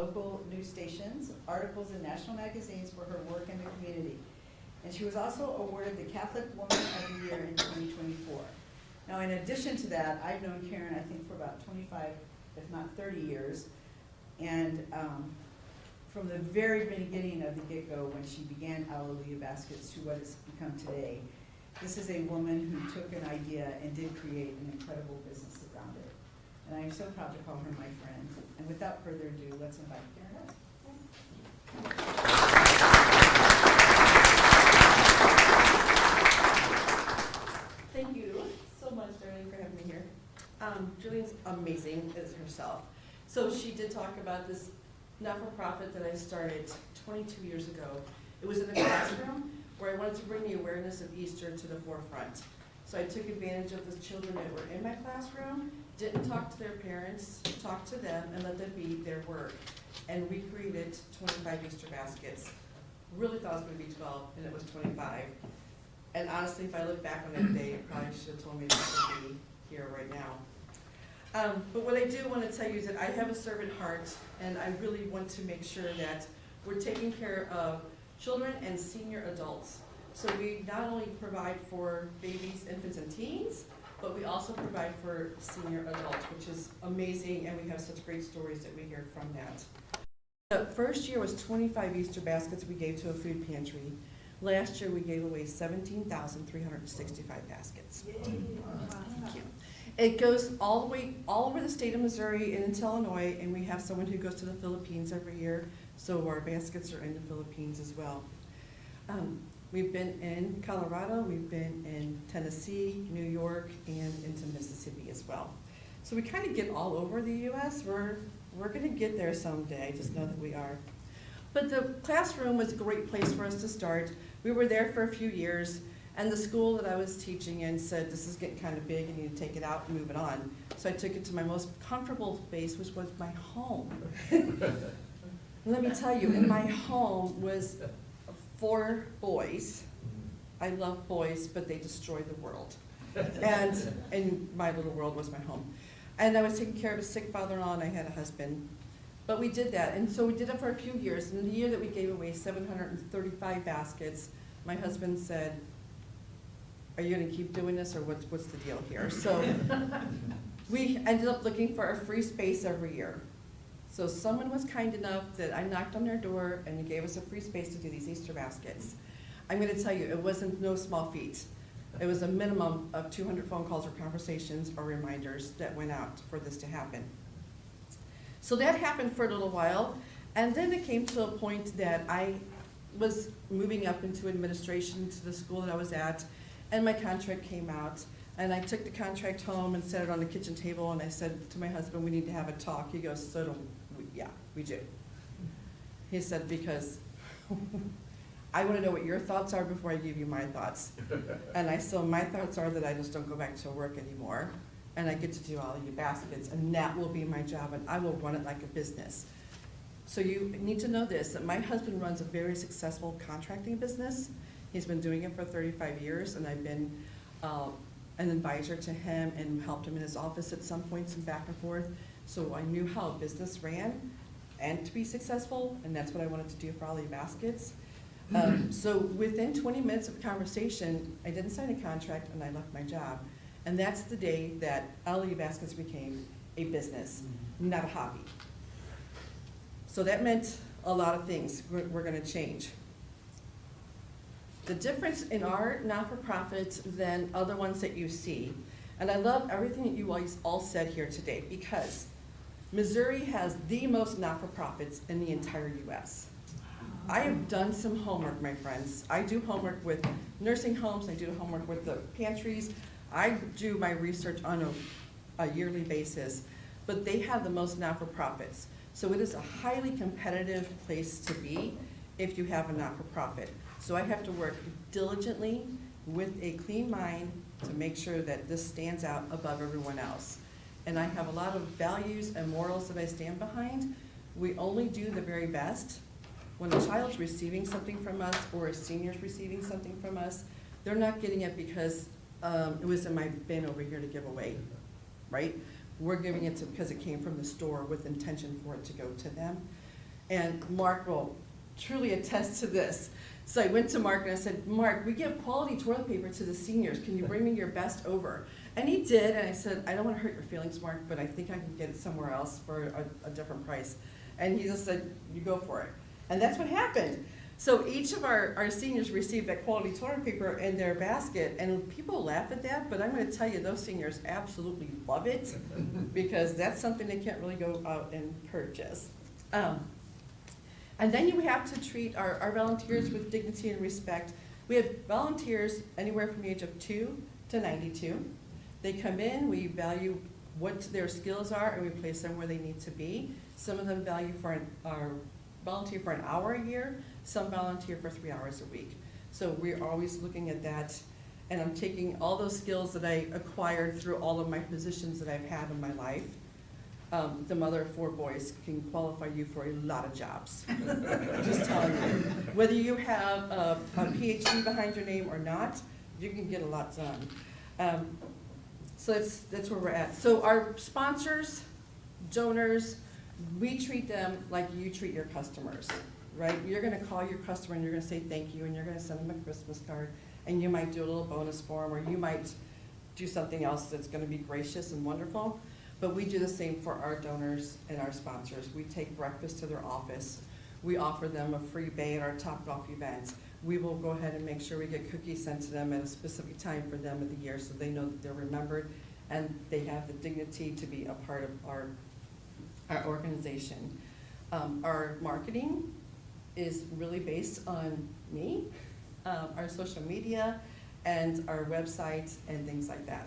local news stations, articles in national magazines for her work in the community. And she was also awarded the Catholic Woman of the Year in 2024. Now, in addition to that, I've known Karen, I think, for about 25, if not 30 years. And from the very beginning of the get-go, when she began Alleluia Baskets to what it's become today, this is a woman who took an idea and did create an incredible business around it. And I am so proud to call her my friend. And without further ado, let's invite Karen up. Thank you so much, Darlene, for having me here. Julian's amazing as herself. So she did talk about this not-for-profit that I started 22 years ago. It was in the classroom where I wanted to bring the awareness of Easter to the forefront. So I took advantage of the children that were in my classroom, didn't talk to their parents, talked to them, and let them be their work. And we created 25 Easter baskets. Really thought it was going to be 12, and it was 25. And honestly, if I look back on that day, it probably should have told me that I would be here right now. But what I do want to tell you is that I have a servant heart, and I really want to make sure that we're taking care of children and senior adults. So we not only provide for babies, infants, and teens, but we also provide for senior adults, which is amazing, and we have such great stories that we hear from that. The first year was 25 Easter baskets we gave to a food pantry. Last year we gave away 17,365 baskets. Yay. Thank you. It goes all over the state of Missouri and into Illinois, and we have someone who goes to the Philippines every year, so our baskets are in the Philippines as well. We've been in Colorado, we've been in Tennessee, New York, and into Mississippi as well. So we kind of get all over the U.S. We're going to get there someday, just know that we are. But the classroom was a great place for us to start. We were there for a few years, and the school that I was teaching in said, this is getting kind of big, you need to take it out and move it on. So I took it to my most comfortable space, which was my home. Let me tell you, in my home was 4 boys. I love boys, but they destroy the world. And my little world was my home. And I was taking care of a sick father-in-law, and I had a husband. But we did that, and so we did it for a few years. And in the year that we gave away 735 baskets, my husband said, are you gonna keep doing this, or what's the deal here? So we ended up looking for a free space every year. So someone was kind enough that I knocked on their door and they gave us a free space to do these Easter baskets. I'm gonna tell you, it wasn't no small feat. It was a minimum of 200 phone calls or conversations or reminders that went out for this to happen. So that happened for a little while, and then it came to a point that I was moving up into administration to the school that I was at, and my contract came out, and I took the contract home and set it on the kitchen table, and I said to my husband, we need to have a talk. He goes, so do we? Yeah, we do. He said, because I want to know what your thoughts are before I give you my thoughts. And I said, my thoughts are that I just don't go back to work anymore, and I get to do all of your baskets, and that will be my job, and I will run it like a business. So you need to know this, that my husband runs a very successful contracting business. He's been doing it for 35 years, and I've been an advisor to him and helped him in his office at some points and back and forth. So I knew how a business ran and to be successful, and that's what I wanted to do for Alleluia Baskets. So within 20 minutes of conversation, I didn't sign a contract and I left my job. And that's the day that Alleluia Baskets became a business, not a hobby. So that meant a lot of things we're going to change. The difference in our not-for-profits than other ones that you see, and I love everything that you all said here today, because Missouri has the most not-for-profits in the entire U.S. I have done some homework, my friends. I do homework with nursing homes, I do homework with the pantries, I do my research on a yearly basis, but they have the most not-for-profits. So it is a highly competitive place to be if you have a not-for-profit. So I have to work diligently with a clean mind to make sure that this stands out above everyone else. And I have a lot of values and morals that I stand behind. We only do the very best. When a child's receiving something from us or a senior's receiving something from us, they're not getting it because it was in my bin over here to give away, right? We're giving it because it came from the store with intention for it to go to them. And Mark will truly attest to this. So I went to Mark and I said, Mark, we give quality toilet paper to the seniors. Can you bring me your best over? And he did, and I said, I don't want to hurt your feelings, Mark, but I think I can get it somewhere else for a different price. And he just said, you go for it. And that's what happened. So each of our seniors received that quality toilet paper in their basket, and people laugh at that, but I'm going to tell you, those seniors absolutely love it, because that's something they can't really go out and purchase. And then you have to treat our volunteers with dignity and respect. We have volunteers anywhere from the age of 2 to 92. They come in, we value what their skills are, and we place them where they need to be. Some of them volunteer for an hour a year, some volunteer for 3 hours a week. So we're always looking at that, and I'm taking all those skills that I acquired through all of my positions that I've had in my life. The mother of 4 boys can qualify you for a lot of jobs. Just telling you. Whether you have a PhD behind your name or not, you can get a lot done. So that's where we're at. So our sponsors, donors, we treat them like you treat your customers, right? You're gonna call your customer and you're gonna say thank you, and you're gonna send them a Christmas card, and you might do a little bonus for them, or you might do something else that's gonna be gracious and wonderful. But we do the same for our donors and our sponsors. We take breakfast to their office. We offer them a free bay at our Topgolf events. We will go ahead and make sure we get cookies sent to them at a specific time for them of the year, so they know that they're remembered and they have the dignity to be a part of our organization. Our marketing is really based on me, our social media, and our website and things like that.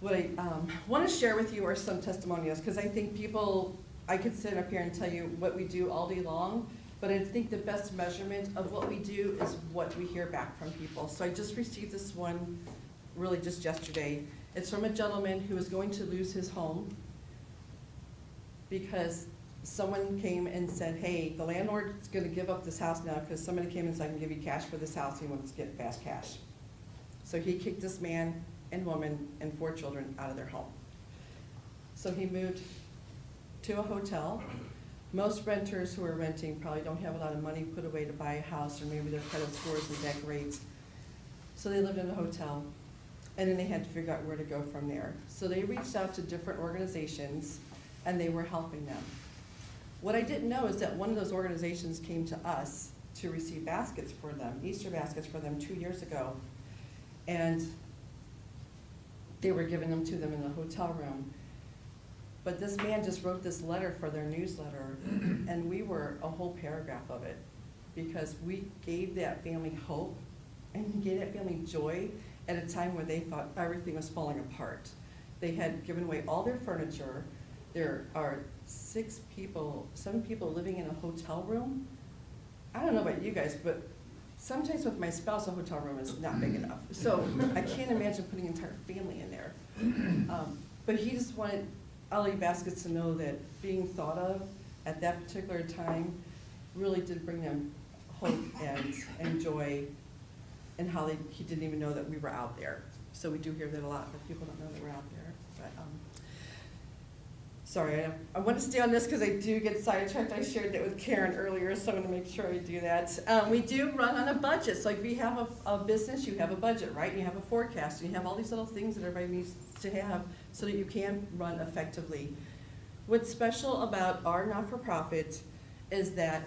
What I want to share with you are some testimonials, because I think I could sit up here and tell you what we do all day long, but I think the best measurement of what we do is what we hear back from people. So I just received this one really just yesterday. It's from a gentleman who was going to lose his home because someone came and said, hey, the landlord's going to give up this house now because somebody came and said, I can give you cash for this house. He wants to get fast cash. So he kicked this man and woman and 4 children out of their home. So he moved to a hotel. Most renters who are renting probably don't have a lot of money put away to buy a house, or maybe their credit scores and decorate. So they lived in a hotel, and then they had to figure out where to go from there. So they reached out to different organizations, and they were helping them. What I didn't know is that one of those organizations came to us to receive baskets for them, Easter baskets for them 2 years ago. And they were giving them to them in the hotel room. But this man just wrote this letter for their newsletter, and we were a whole paragraph of it, because we gave that family hope and gave that family joy at a time where they thought everything was falling apart. They had given away all their furniture. There are 7 people living in a hotel room. I don't know about you guys, but sometimes with my spouse, a hotel room is not big enough. So I can't imagine putting an entire family in there. But he just wanted Alleluia Baskets to know that being thought of at that particular time really did bring them hope and joy, and how he didn't even know that we were out there. So we do hear that a lot, but people don't know that we're out there. But sorry, I want to stay on this because I do get sidetracked. I shared that with Karen earlier, so I'm going to make sure I do that. We do run on a budget. So if you have a business, you have a budget, right? And you have a forecast, and you have all these little things that everybody needs to have so that you can run effectively. What's special about our not-for-profit is that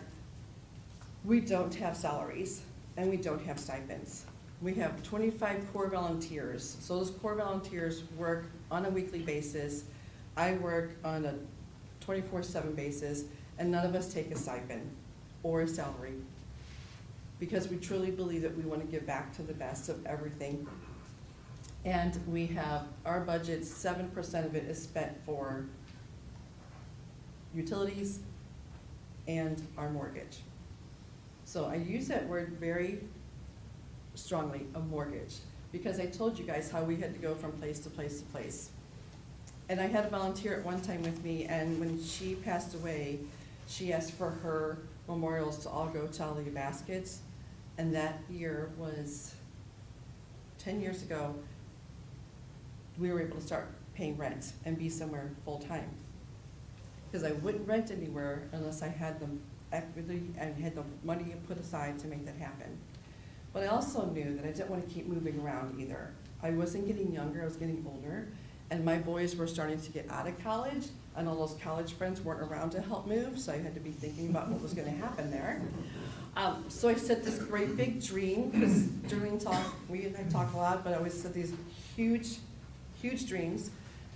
we don't have salaries and we don't have stipends. We have 25 core volunteers. So those core volunteers work on a weekly basis. I work on a 24/7 basis, and none of us take a stipend or a salary, because we truly believe that we want to give back to the best of everything. And we have our budget, 7% of it is spent for utilities and our mortgage. So I use that word very strongly, a mortgage, because I told you guys how we had to go from place to place to place. And I had a volunteer at one time with me, and when she passed away, she asked for her memorials to all go to Alleluia Baskets, and that year was 10 years ago. We were able to start paying rent and be somewhere full-time. because I wouldn't rent anywhere unless I had the equity and had the money put aside to make that happen. But I also knew that I didn't want to keep moving around either. I wasn't getting younger, I was getting older, and my boys were starting to get out of college, and all those college friends weren't around to help move, so I had to be thinking about what was gonna happen there. So I set this great big dream, because during talk, I talk a lot, but I always set these huge, huge dreams,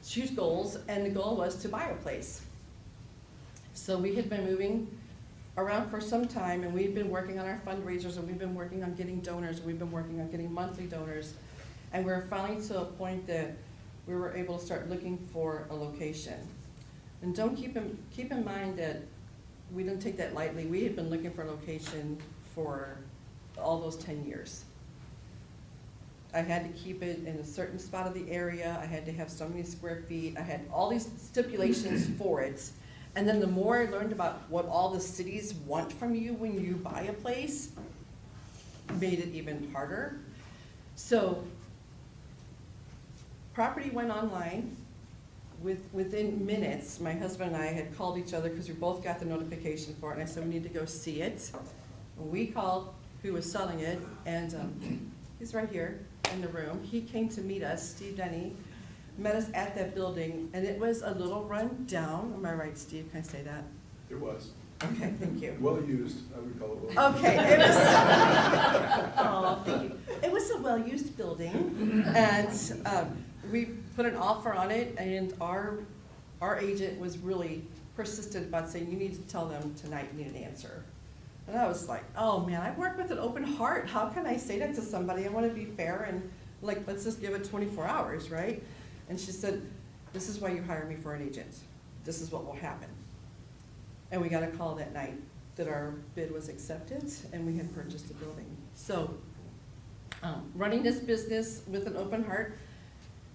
huge goals, and the goal was to buy a place. So we had been moving around for some time, and we've been working on our fundraisers, and we've been working on getting donors, and we've been working on getting monthly donors, and we're finally to a point that we were able to start looking for a location. And keep in mind that we didn't take that lightly. We had been looking for a location for all those 10 years. I had to keep it in a certain spot of the area. I had to have so many square feet. I had all these stipulations for it. And then the more I learned about what all the cities want from you when you buy a place, made it even harder. So property went online. Within minutes, my husband and I had called each other because we both got the notification for it, and I said, we need to go see it. And we called who was selling it, and he's right here in the room. He came to meet us, Steve Denny, met us at that building, and it was a little run down. Am I right, Steve? Can I say that? It was. Okay, thank you. Well used, I would call it well used. Okay, it was, oh, thank you. It was a well-used building, and we put an offer on it, and our agent was really persistent about saying, you need to tell them tonight, you need an answer. And I was like, oh man, I work with an open heart. How can I say that to somebody? I want to be fair and like, let's just give it 24 hours, right? And she said, this is why you hire me for an agent. This is what will happen. And we got a call that night that our bid was accepted and we had purchased the building. So running this business with an open heart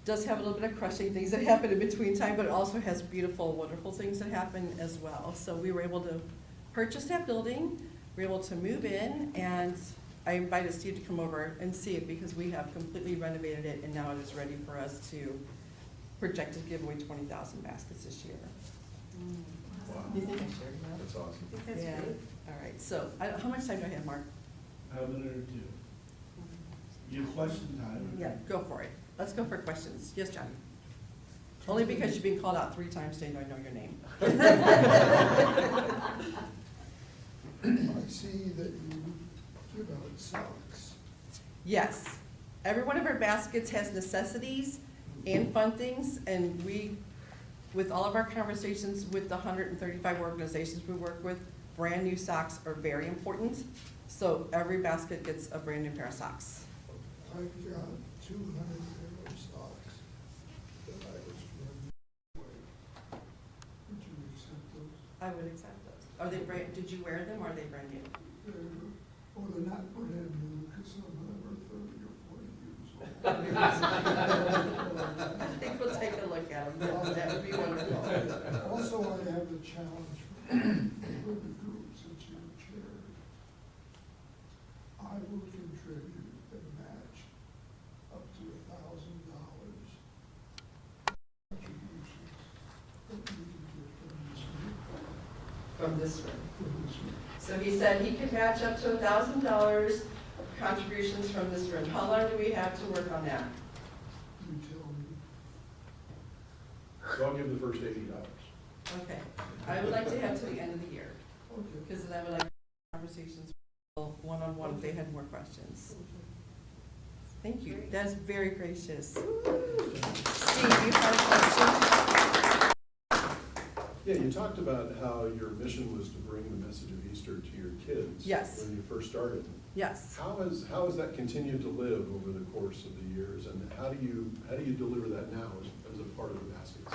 does have a little bit of crushing things that happen in between time, but it also has beautiful, wonderful things that happen as well. So we were able to purchase that building, we were able to move in, and I invited Steve to come over and see it because we have completely renovated it and now it is ready for us to project to give away 20,000 baskets this year. Wow, Do you think I shared that? that's awesome. I think that's Yeah. great. All right, so how much time do I have, Mark? I have a minute or two. You have question time? Yeah, go for it. Let's go for questions. Yes, John? Only because you've been called out 3 times today, I know your name. I see that you give out socks. Yes. Every one of our baskets has necessities and fun things, and we, with all of our conversations with the 135 organizations we work with, brand new socks are very important. So every basket gets a brand new pair of socks. I've got 200 pair of socks that I was running away. Would you accept those? I would accept those. Are they brand, did you wear them or are they brand new? They're not brand new because some of them are 30 or 40 years old. I think we'll take a look at them. That would be wonderful. Also, I have the challenge for the groups that you chair. I will contribute and match up to $1,000 contributions that you can get From this room. from this group. So he said he could match up to $1,000 contributions from this room. How long do we have to work on that? You tell me. So I'll give the first $80. Okay. I would like to have to the end of the year, Okay. because then I would like conversations one-on-one if they had more questions. Thank you. That's very gracious. Steve, you had a question? Yeah, you talked about how your mission was to bring the message of Easter to your kids. Yes. When you first started. Yes. How has that continued to live over the course of the years, and how do you deliver that now as a part of the baskets?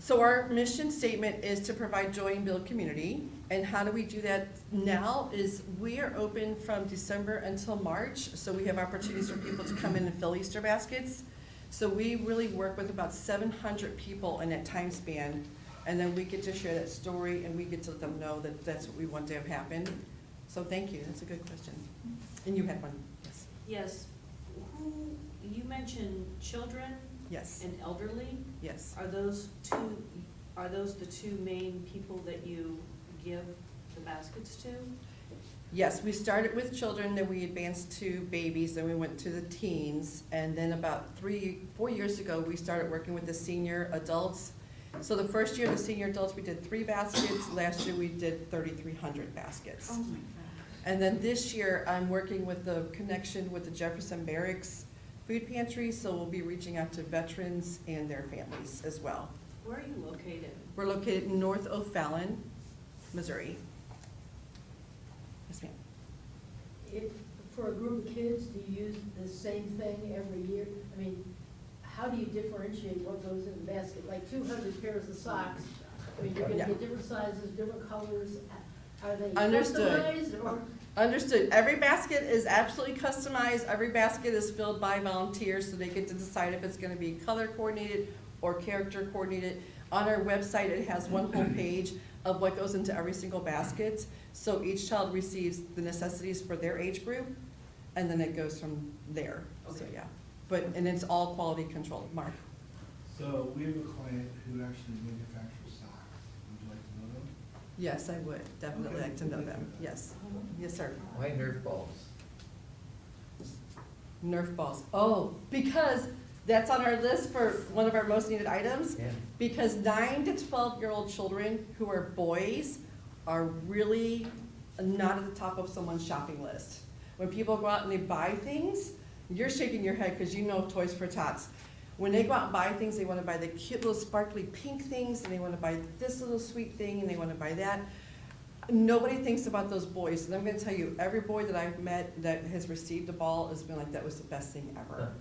So our mission statement is to provide joy and build community. And how do we do that now is we are open from December until March. So we have opportunities for people to come in and fill Easter baskets. So we really work with about 700 people in that time span. And then we get to share that story and we get to let them know that that's what we want to have happen. So thank you, that's a good question. And you had one, yes. Yes. You mentioned children Yes, and elderly. yes. Are those two are those the two main people that you give the baskets to? Yes, we started with children, then we advanced to babies, then we went to the teens, and then about 4 years ago, we started working with the senior adults. So the first year, the senior adults, we did 3 baskets. Last year, we did 3,300 baskets. Oh my gosh. And then this year, I'm working with the connection with the Jefferson Barracks Food Pantry, so we'll be reaching out to veterans and their families as well. Where are you located? We're located in North O'Fallon, Missouri. Yes, ma'am. If, for a group of kids, do you use the same thing every year? I mean, how do you differentiate what goes in the basket? Like 200 pairs of socks, I mean, you're gonna get different sizes, different colors. Are they Understood. customized or? Understood. Every basket is absolutely customized. Every basket is filled by volunteers, so they get to decide if it's gonna be color coordinated or character coordinated. On our website, it has one whole page of what goes into every single basket. So each child receives the necessities for their age group, and then it goes from there. So, yeah. And it's all quality controlled. Mark? So we have a client who actually manufactures socks. Would you like to know them? Yes, I would. Definitely Okay. like to know them. Yes. Yes, sir. Why Nerf balls? Nerf balls. Oh, because that's on our list for one of our most needed items. Yeah. Because 9 to 12-year-old children who are boys are really not at the top of someone's shopping list. When people go out and they buy things, you're shaking your head because you know Toys for Tots. When they go out and buy things, they want to buy the cute little sparkly pink things, and they want to buy this little sweet thing, and they want to buy that. Nobody thinks about those boys, and I'm going to tell you, every boy that I've met that has received a ball has been like, that was the best thing ever.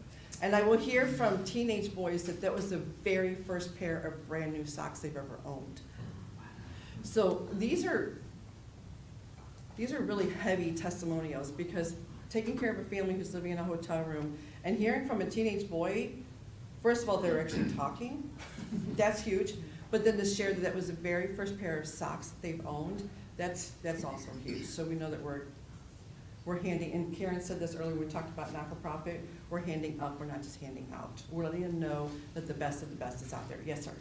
And I will hear from teenage boys that that was the very first pair of brand new socks they've ever owned. So these are really heavy testimonials, because taking care of a family who's living in a hotel room and hearing from a teenage boy, first of all, they're actually talking. That's huge. But then to share that that was the very first pair of socks that they've owned, that's also huge. So we know that we're handing, and Karen said this earlier, we talked about not-for-profit, we're handing up, we're not just handing out. We're letting them know that the best of the best is out there. Yes, sir.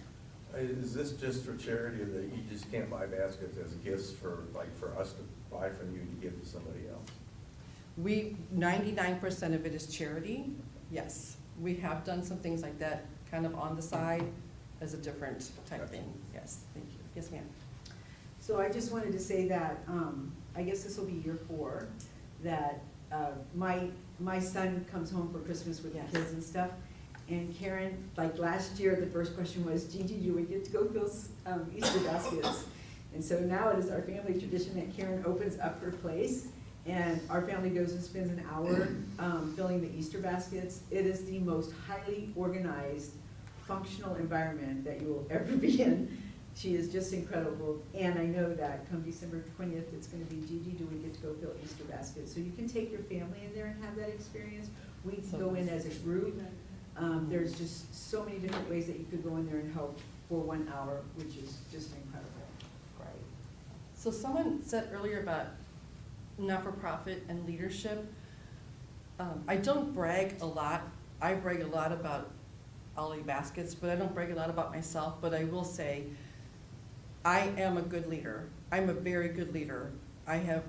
Is this just for charity, or that you just can't buy baskets as gifts for, like, for us to buy from you to give to somebody else? 99% of it is charity, yes. We have done some things like that, kind of on the side, as a different type thing. Yes, thank you. Yes, ma'am. So I just wanted to say that, I guess this will be year 4, that my son comes home for Christmas with Yes. the kids and stuff. And Karen, like last year, the first question was, Gigi, do we get to go fill Easter baskets? And so now it is our family tradition that Karen opens up her place, and our family goes and spends an hour filling the Easter baskets. It is the most highly organized, functional environment that you will ever be in. She is just incredible, and I know that come December 20th, it's gonna be, Gigi, do we get to go fill Easter baskets? So you can take your family in there and have that experience. We can go in as a group. There's just so many different ways that you could go in there and help for 1 hour, which is just incredible. Right. So someone said earlier about not-for-profit and leadership. I don't brag a lot. I brag a lot about Alleluia Baskets, but I don't brag a lot about myself. But I will say, I am a good leader. I'm a very good leader. I have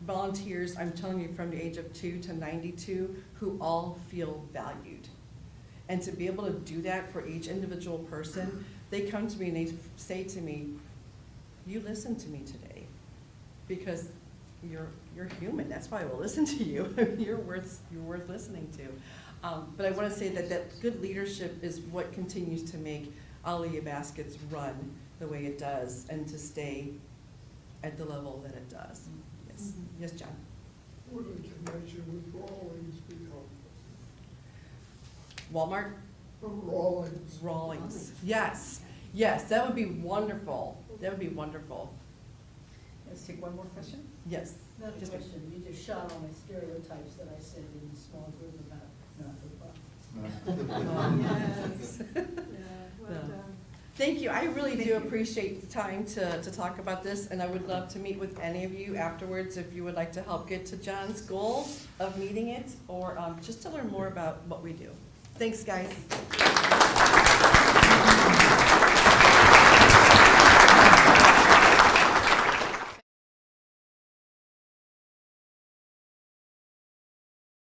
volunteers, I'm telling you, from the age of 2 to 92, who all feel valued. And to be able to do that for each individual person, they come to me and they say to me, you listened to me today, because you're human. That's why I will listen to you. You're worth listening to. But I want to say that good leadership is what continues to make Alleluia Baskets run the way it does, and to stay at the level that it does. Yes, yes, John. Would a connection with Rawlings be helpful? Walmart. Rawlings. Rawlings. Yes, that would be wonderful. That would be wonderful. Let's take one more question. Yes. Another Just- question, you just shot all my stereotypes that I said in a small group about not-for-profit. Yes. Yeah, well Yeah. done. Thank you. I really Thank do you. appreciate the time to talk about this, and I would love to meet with any of you afterwards if you would like to help get to John's goal of meeting it, or just to learn more about what we do. Thanks, guys.